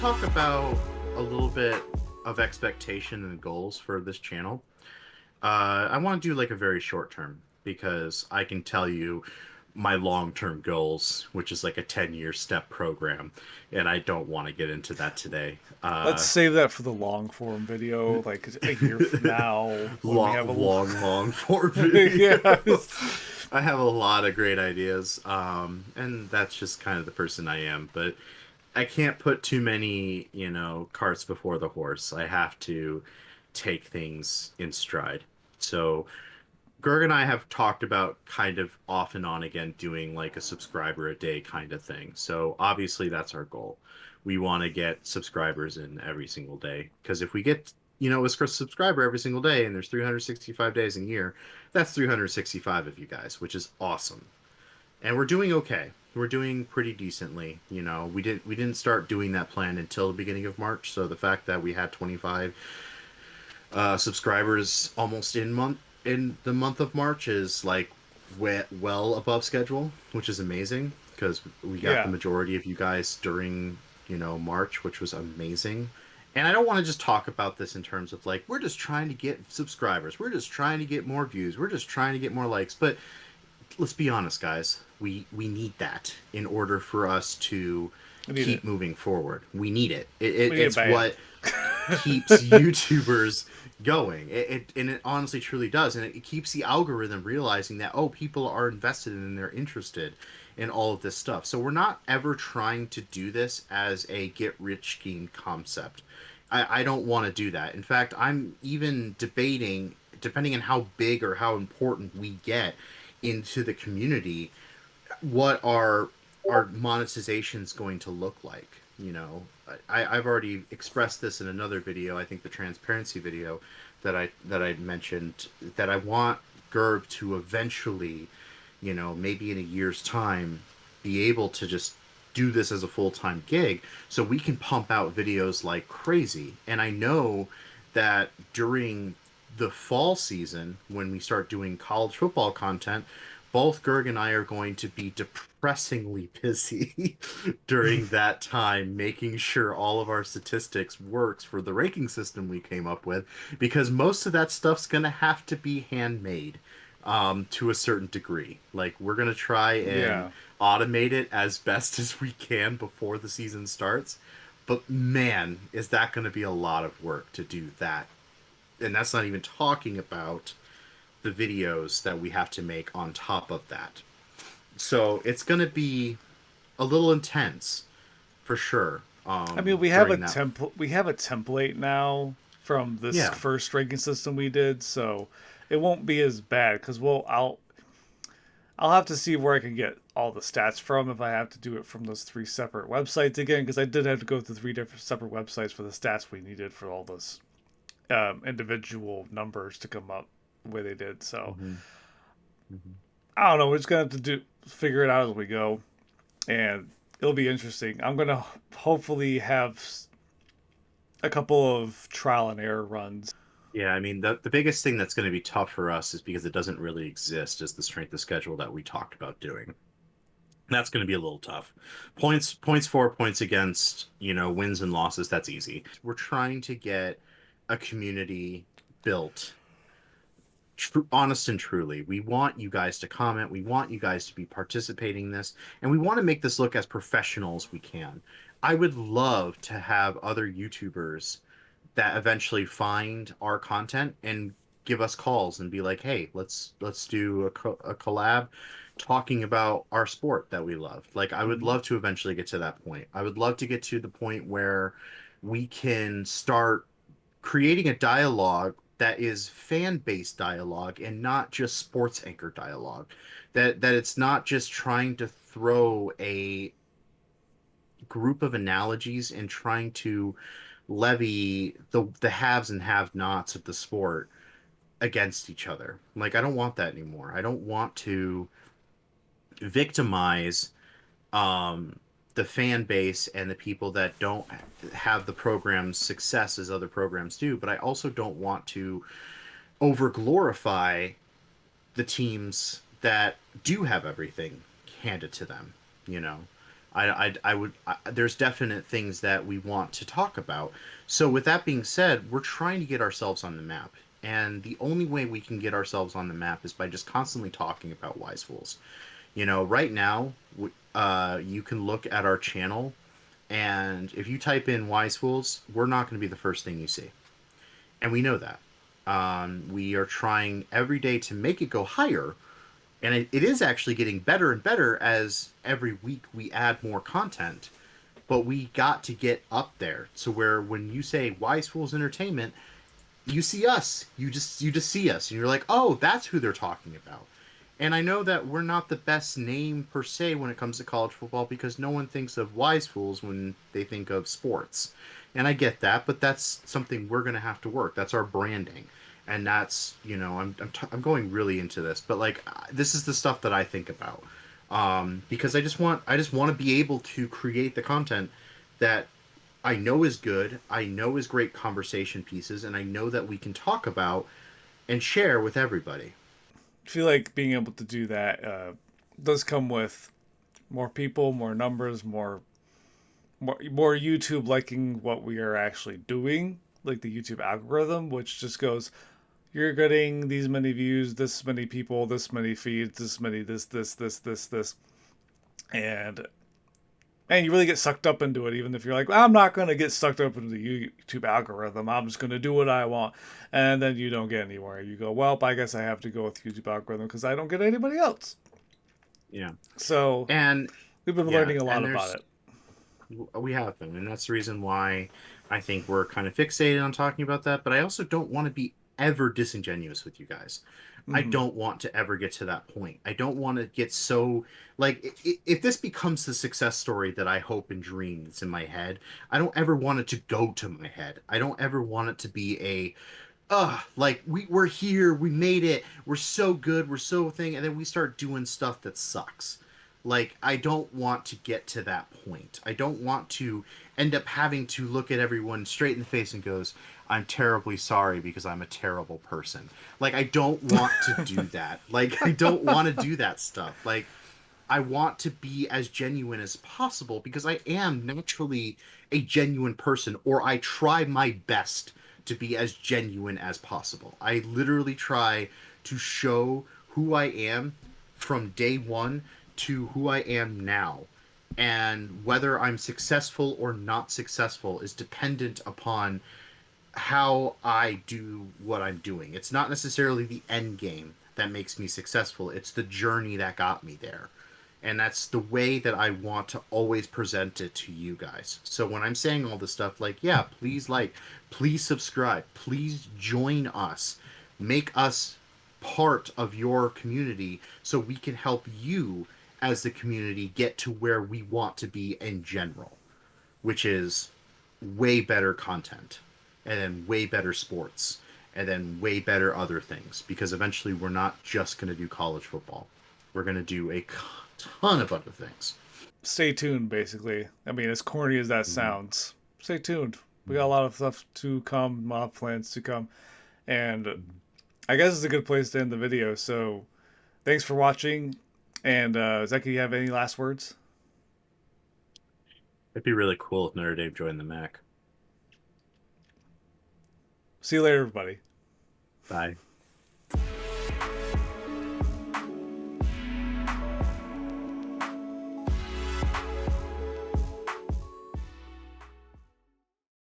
talk about a little bit of expectation and goals for this channel. I want to do like a very short term because I can tell you my long term goals, which is like a 10-year step program, and I don't want to get into that today. Let's save that for the long form video, like a year from now when we long, have a long form yeah. video. I have a lot of great ideas, and that's just kind of the person I am. But I can't put too many, carts before the horse. I have to take things in stride. So, Gerg and I have talked about kind of off and on again doing like a subscriber a day kind of thing. So, obviously, that's our goal. We want to get subscribers in every single day because if we get, a subscriber every single day and there's 365 days in a year, that's 365 of you guys, which is awesome, and we're doing okay. We're doing pretty decently. We didn't start doing that plan until the beginning of March. So the fact that we had 25 subscribers almost in the month of March is like well above schedule, which is amazing because we got the Yeah. majority of you guys during March, which was amazing. And I don't want to just talk about this in terms of like we're just trying to get subscribers, we're just trying to get more views, we're just trying to get more likes, but let's be honest, guys. We need that in order for us to We need it. keep moving forward. We need it. We need it It's bad. what keeps YouTubers going. And it honestly truly does, and it keeps the algorithm realizing that people are invested and they're interested in all of this stuff. So we're not ever trying to do this as a get rich scheme concept. I don't want to do that. In fact, I'm even debating, depending on how big or how important we get into the community, what our monetization is going to look like. I've already expressed this in another video. I think the transparency video that I mentioned, that I want Gerb to eventually, maybe in a year's time, be able to just do this as a full-time gig so we can pump out videos like crazy. And I know that during the fall season, when we start doing college football content, both Gerg and I are going to be depressingly busy during that time, making sure all of our statistics works for the ranking system we came up with, because most of that stuff's going to have to be handmade, to a certain degree. Like, we're going to try and Yeah. automate it as best as we can before the season starts. But man, is that going to be a lot of work to do that. And that's not even talking about the videos that we have to make on top of that. So it's going to be a little intense for sure. I mean, we have a During that. template. We have a template now from this Yeah. first ranking system we did, so it won't be as bad. Because I'll have to see where I can get all the stats from if I have to do it from those three separate websites again. Because I did have to go through three different separate websites for the stats we needed for all those individual numbers to come up the way they did. So Hmm. Hmm. I don't know. We're just gonna have to figure it out as we go, and it'll be interesting. I'm gonna hopefully have a couple of trial and error runs. Yeah, I mean, the biggest thing that's going to be tough for us is because it doesn't really exist as the strength of schedule that we talked about doing. That's going to be a little tough. Points for, points against, wins and losses, that's easy. We're trying to get a community built, honest and truly. We want you guys to comment. We want you guys to be participating in this, and we want to make this look as professional as we can. I would love to have other YouTubers that eventually find our content and give us calls and be like, "Hey, let's do a collab talking about our sport that we love." Like, I would Mhm. love to eventually get to that point. I would love to get to the point where we can start creating a dialogue that is fan-based dialogue and not just sports anchor dialogue. That it's not just trying to throw a group of analogies and trying to levy the haves and have-nots of the sport against each other. Like, I don't want that anymore. I don't want to victimize um the fan base and the people that don't have the program's success as other programs do, but I also don't want to over glorify the teams that do have everything handed to them, you know. There's definite things that we want to talk about. So with that being said, we're trying to get ourselves on the map. And the only way we can get ourselves on the map is by just constantly talking about Wise Fools. Right now, you can look at our channel, and if you type in Wise Fools, we're not going to be the first thing you see. And we know that. We are trying every day to make it go higher, and it is actually getting better and better as every week we add more content. But we got to get up there to where when you say Wise Fools Entertainment, you see us. You just see us, and you're like, oh, that's who they're talking about. And I know that we're not the best name per se when it comes to college football because no one thinks of Wise Fools when they think of sports. And I get that, but that's something we're going to have to work. That's our branding. And that's, I'm going really into this, but like this is the stuff that I think about. Because I just want to be able to create the content that I know is good, I know is great conversation pieces, and I know that we can talk about and share with everybody. I feel like being able to do that does come with more people, more numbers, more YouTube liking what we are actually doing, like the YouTube algorithm, which just goes, you're getting these many views, this many people, this many feeds, this many this, and you really get sucked up into it. Even if you're like, I'm not going to get sucked up into the YouTube algorithm, I'm just going to do what I want, and then you don't get anywhere. You go, well, I guess I have to go with YouTube algorithm because I don't get anybody else. Yeah. So And we've been yeah, learning a lot and about there's it. we have been, and that's the reason why I think we're kind of fixated on talking about that. But I also don't want to be ever disingenuous with you guys. I Mm-hmm. don't want to ever get to that point. I don't want to get so like if this becomes the success story that I hope and dream that's in my head, I don't ever want it to go to my head. I don't ever want it to be a like we're here, we made it, we're so good, we're so thing, and then we start doing stuff that sucks. Like I don't want to get to that point. I don't want to end up having to look at everyone straight in the face and goes, I'm terribly sorry because I'm a terrible person. Like I don't want to do that. Like I don't want to do that stuff. Like I want to be as genuine as possible because I am naturally a genuine person, or I try my best to be as genuine as possible. I literally try to show who I am from day one to who I am now. And whether I'm successful or not successful is dependent upon how I do what I'm doing. It's not necessarily the end game that makes me successful, it's the journey that got me there. And that's the way that I want to always present it to you guys. So when I'm saying all this stuff, yeah, please subscribe, please join us, make us part of your community so we can help you as the community get to where we want to be in general, which is way better content and then way better sports and then way better other things because eventually we're not just going to do college football. We're going to do a ton of other things. Stay tuned, basically. I mean, as corny as that Mm-hmm. sounds, stay tuned. We got a lot of stuff to come, a lot of plans to come, and I guess it's a good place to end the video. So, thanks for watching. And Zeki, you have any last words? It'd be really cool if Notre Dame joined the MAC. See you later, everybody. Bye.